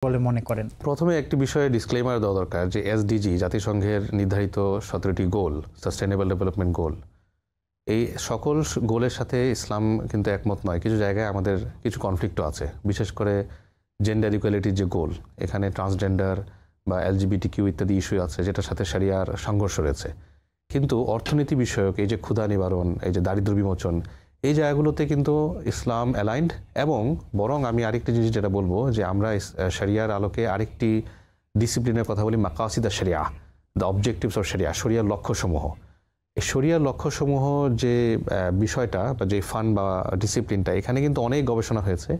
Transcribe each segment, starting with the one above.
বলে মনে করেন? প্রথমে একটি বিষয়ে ডিসক্লেমার দেওয়া দরকার যে এসডিজি জাতিসংঘের নির্ধারিত 17টি গোল, সাস্টেনেবল ডেভেলপমেন্ট গোল, এই সকল গোলের সাথে ইসলাম কিন্তু একমত নয়। কিছু জায়গায় আমাদের কিছু কনফ্লিক্টও আছে, বিশেষ করে জেন্ডার ইকুয়ালিটির যে গোল, এখানে ট্রান্সজেন্ডার বা LGBTQ ইত্যাদি ইস্যু আছে, যেটার সাথে শরিয়ার সংঘর্ষ রয়েছে। কিন্তু অর্থনীতি বিষয়ক এই যে ক্ষুধা নিবারণ, এই যে দারিদ্র্য বিমোচন, এই জায়গাগুলোতে কিন্তু ইসলাম অ্যালাইন্ড। এবং বরং আমি আরেকটি জিনিস যেটা বলবো, যে আমরা শরিয়ার আলোকে আরেকটি ডিসিপ্লিনের কথা বলি, মাকাসিদা শরিয়া, দ্য অবজেক্টিভস অফ শরিয়া, শরিয়ার লক্ষ্যসমূহ। এই শরিয়ার লক্ষ্যসমূহ যে বিষয়টা বা যে ফান্ড বা ডিসিপ্লিনটা, এখানে কিন্তু অনেক গবেষণা হয়েছে।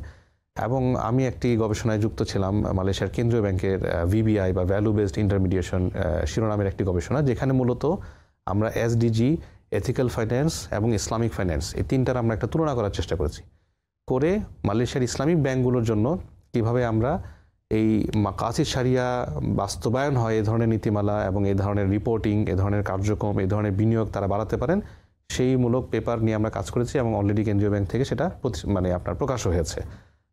এবং আমি একটি গবেষণায় যুক্ত ছিলাম, মালয়েশিয়ার কেন্দ্রীয় ব্যাংকের VBI বা ভ্যালু বেসড ইন্টারমিডিয়েশন শিরোনামের একটি গবেষণা, যেখানে মূলত আমরা SDG, এথিক্যাল ফাইন্যান্স এবং ইসলামিক ফাইন্যান্স, এই তিনটার আমরা একটা তুলনা করার চেষ্টা করেছি। করে মালয়েশিয়ার ইসলামিক ব্যাংকগুলোর জন্য কিভাবে আমরা এই মাকাসিদ শরিয়া বাস্তবায়ন হয়, এই ধরনের নীতিমালা এবং এই ধরনের রিপোর্টিং, এই ধরনের কার্যক্রম, এই ধরনের বিনিয়োগ তারা বাড়াতে পারেন, সেই মূলক পেপার নিয়ে আমরা কাজ করেছি এবং অলরেডি কেন্দ্রীয় ব্যাংক থেকে সেটা আপনার প্রকাশ হয়েছে।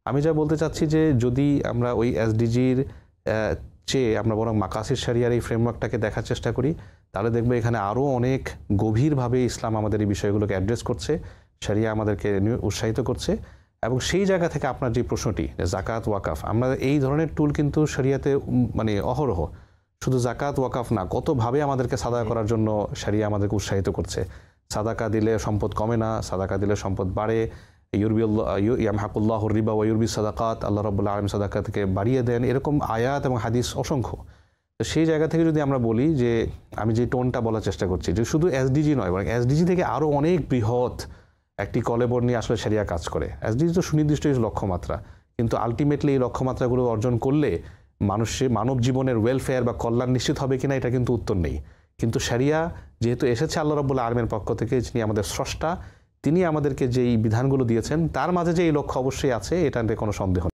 আমি যা বলতে চাচ্ছি যে যদি আমরা ওই SDGর চেয়ে আমরা বরং মাকাসিদ শরিয়ার এই ফ্রেমওয়ার্কটাকে দেখার চেষ্টা করি, তাহলে দেখবে এখানে আরও অনেক গভীরভাবে ইসলাম আমাদের এই বিষয়গুলোকে অ্যাড্রেস করছে, শরিয়া আমাদেরকে উৎসাহিত করছে। এবং সেই জায়গা থেকে আপনার যে প্রশ্নটি, জাকাত ওয়াকাফ, আমরা এই ধরনের টুল কিন্তু শরিয়াতে অহরহ, শুধু জাকাত ওয়াকাফ না, কতভাবে আমাদেরকে সাদাকা করার জন্য শরিয়া আমাদেরকে উৎসাহিত করছে। সাদাকা দিলে সম্পদ কমে না, সাদাকা দিলে সম্পদ বাড়ে। ইয়ামহাকুল্লাহুর রিবা ওয়া ইউরবি সাদাকাত, আল্লাহ রাব্বুল আলামিন সাদাকাতকে বাড়িয়ে দেন, এরকম আয়াত এবং হাদিস অসংখ্য। তো সেই জায়গা থেকে যদি আমরা বলি যে আমি যে টোনটা বলার চেষ্টা করছি, যে শুধু SDG নয়, বরং SDG থেকে আরও অনেক বৃহৎ একটি কলেবর নিয়ে আসলে শরিয়া কাজ করে। SDG তো সুনির্দিষ্ট লক্ষ্যমাত্রা, কিন্তু আলটিমেটলি এই লক্ষ্যমাত্রাগুলো অর্জন করলে মানব জীবনের ওয়েলফেয়ার বা কল্যাণ নিশ্চিত হবে কিনা, এটা কিন্তু উত্তর নেই। কিন্তু শরিয়া যেহেতু এসেছে আল্লাহ রাব্বুল আলামিনের পক্ষ থেকে, যিনি আমাদের স্রষ্টা, তিনি আমাদেরকে যেই বিধানগুলো দিয়েছেন, তার মাঝে যে এই লক্ষ্য অবশ্যই আছে, এটা নিয়ে কোনো সন্দেহ নেই।